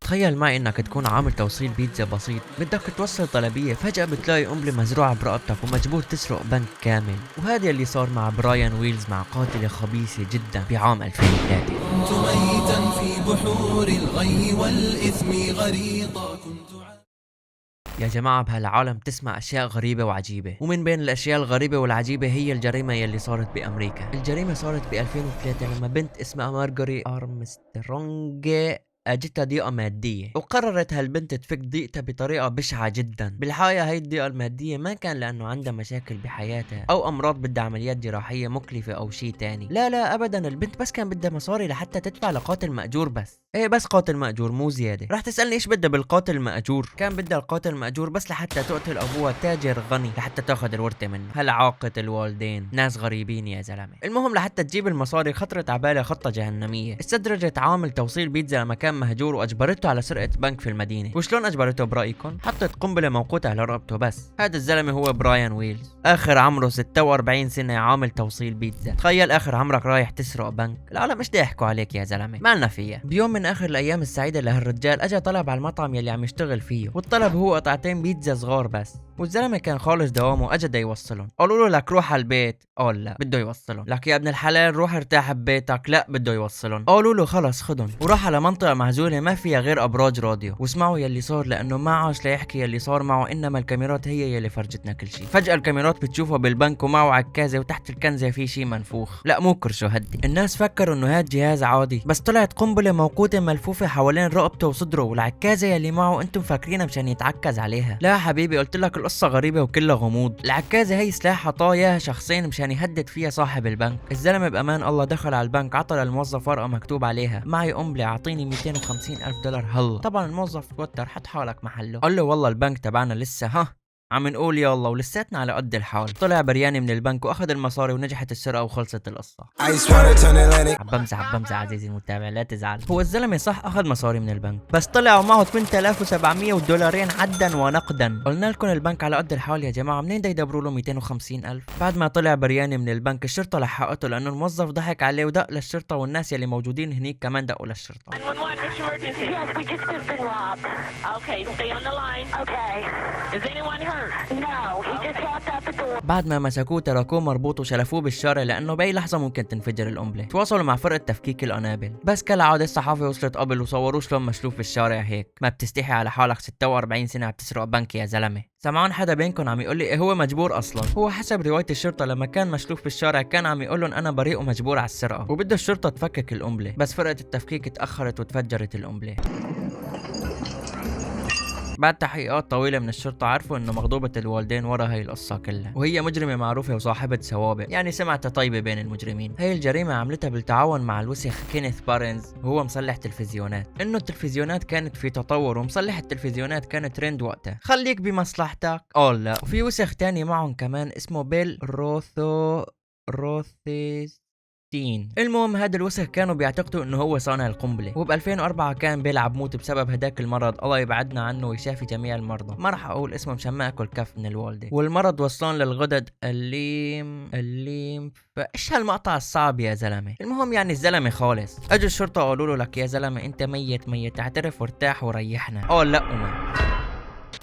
تخيل معي انك تكون عامل توصيل بيتزا بسيط، بدك توصل طلبية، فجأة بتلاقي قنبلة مزروعة برقبتك ومجبور تسرق بنك كامل. وهذا اللي صار مع براين ويلز، مع قاتلة خبيثة جدا بعام 2003. كنت ميتا في بحور الغي والإثم غريقا يا جماعة بهالعالم تسمع أشياء غريبة وعجيبة، ومن بين الأشياء الغريبة والعجيبة هي الجريمة يلي صارت بأمريكا. الجريمة صارت ب 2003 لما بنت اسمها مارجوري أرمسترونج اجتها ضيقة مادية، وقررت هالبنت تفك ضيقتها بطريقة بشعة جدا. بالحقيقة هاي الضيقة المادية ما كان لأنه عندها مشاكل بحياتها أو أمراض بدها عمليات جراحية مكلفة أو شي تاني، لا أبدا، البنت بس كان بدها مصاري لحتى تدفع لقاتل مأجور بس. ايه بس قاتل مأجور مو زيادة. رح تسألني ايش بدها بالقاتل المأجور؟ كان بدها القاتل المأجور بس لحتى تقتل أبوها تاجر غني لحتى تاخذ الورثة منه. هالعاقة الوالدين ناس غريبين يا زلمة. المهم لحتى تجيب المصاري خطرت عبالها خطة جهنمية، استدرجت عامل توصيل بيتزا لمكان مهجور واجبرته على سرقة بنك في المدينة. وشلون اجبرته برأيكم؟ حطت قنبلة موقوتة على رقبته بس. هذا الزلمة هو براين ويلز، اخر عمره 46 سنة، عامل توصيل بيتزا. تخيل اخر عمرك رايح تسرق بنك. العالم ايش يحكوا عليك يا زلمة؟ مالنا فيها. بيوم من اخر الايام السعيدة لهالرجال اجى طلب على المطعم يلي عم يشتغل فيه، والطلب هو قطعتين بيتزا صغار بس. والزلمة كان خالص دوامه، اجى دا يوصلهم. قالوا له لك روح على البيت، قال لا بده يوصلهم. لك يا ابن الحلال روح ارتاح ببيتك، لا بده يوصلهم. قالوا له خلص خدهم، وراح على منطقة معزولة ما فيها غير ابراج راديو. واسمعوا يلي صار، لانه ما عاش ليحكي يلي صار معه، انما الكاميرات هي يلي فرجتنا كل شيء. فجأة الكاميرات بتشوفه بالبنك ومعه عكازة، وتحت الكنزة في شيء منفوخ. لا مو كرشو هدي. الناس فكروا انه هاد جهاز عادي، بس طلعت قنبلة موقوتة ملفوفة حوالين رقبته وصدره. والعكازة يلي معه انتم فاكرينها مشان يتعكز عليها. لا حبيبي، قلت لك القصة غريبة وكلها غموض. العكازة هي سلاح عطاه اياها شخصين مشان يهدد فيها صاحب البنك. الزلمة بامان الله دخل على البنك، عطى للموظف ورقة مكتوب عليها معي قنبلة اعطيني 250 ألف دولار هلا. طبعا الموظف توتر، حط حالك محله. قال له والله البنك تبعنا لسه عم نقول يلا ولساتنا على قد الحال. طلع برياني من البنك واخذ المصاري ونجحت السرقه وخلصت القصه. عبمزة عزيزي المتابع لا تزعل. هو الزلمه صح اخذ مصاري من البنك، بس طلع ومعه 8700 ودولارين عدا ونقدا. قلنا لكم البنك على قد الحال يا جماعه، منين دا يدبروا له 250 الف؟ بعد ما طلع برياني من البنك الشرطه لحقته، لانه الموظف ضحك عليه ودق للشرطه، والناس يلي موجودين هنيك كمان دقوا للشرطه. بعد ما مسكوه تركوه مربوط وشلفوه بالشارع، لانه باي لحظه ممكن تنفجر القنبله. تواصلوا مع فرقه تفكيك القنابل، بس كالعاده الصحافه وصلت قبل وصوروه شلون مشلوف بالشارع هيك. ما بتستحي على حالك؟ 46 سنه عم تسرق بنك يا زلمه. سمعان حدا بينكم عم يقول لي إيه هو مجبور اصلا؟ هو حسب روايه الشرطه لما كان مشلوف بالشارع كان عم يقول لهم انا بريء ومجبور على السرقه، وبده الشرطه تفكك القنبله، بس فرقه التفكيك تاخرت وتفجرت القنبله. بعد تحقيقات طويلة من الشرطة عرفوا انه مغضوبة الوالدين ورا هاي القصة كلها، وهي مجرمة معروفة وصاحبة سوابق، يعني سمعتها طيبة بين المجرمين. هاي الجريمة عملتها بالتعاون مع الوسخ كينيث بارنز، وهو مصلح تلفزيونات. انه التلفزيونات كانت في تطور، ومصلح التلفزيونات كان ترند وقتها. خليك بمصلحتك. لا، وفي وسخ تاني معهم كمان اسمه بيل روثيس. المهم هذا الوسخ كانوا بيعتقدوا انه هو صانع القنبله، وب 2004 كان بيلعب موت بسبب هداك المرض، الله يبعدنا عنه ويشافي جميع المرضى. ما راح اقول اسمه مشان ما اكل كف من الوالده. والمرض وصلان للغدد الليم فايش هالمقطع الصعب يا زلمه. المهم يعني الزلمه خالص. اجوا الشرطه قالوا له لك يا زلمه انت ميت، اعترف وارتاح وريحنا. لا وما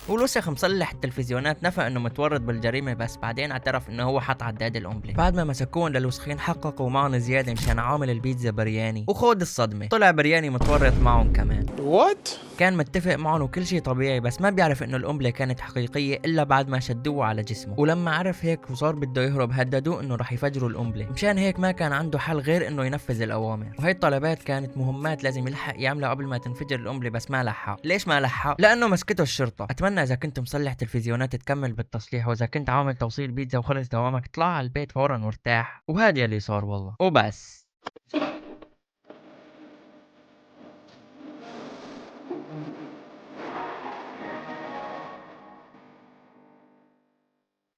والوسخ مصلح التلفزيونات نفى انه متورط بالجريمه، بس بعدين اعترف انه هو حط عداد القنبله. بعد ما مسكوهم للوسخين حققوا معهم زياده مشان عامل البيتزا برياني، وخود الصدمه طلع برياني متورط معهم كمان. وات؟ كان متفق معهم وكل شيء طبيعي، بس ما بيعرف انه القنبله كانت حقيقيه الا بعد ما شدوه على جسمه. ولما عرف هيك وصار بده يهرب هددوه انه رح يفجروا القنبله، مشان هيك ما كان عنده حل غير انه ينفذ الاوامر. وهي الطلبات كانت مهمات لازم يلحق يعملها قبل ما تنفجر القنبله، بس ما لحق. ليش ما لحق؟ لانه مسكته الشرطه. اتمنى اذا كنت مصلح تلفزيونات تكمل بالتصليح، واذا كنت عامل توصيل بيتزا وخلص دوامك اطلع على البيت فورا وارتاح. وهذا اللي صار والله وبس.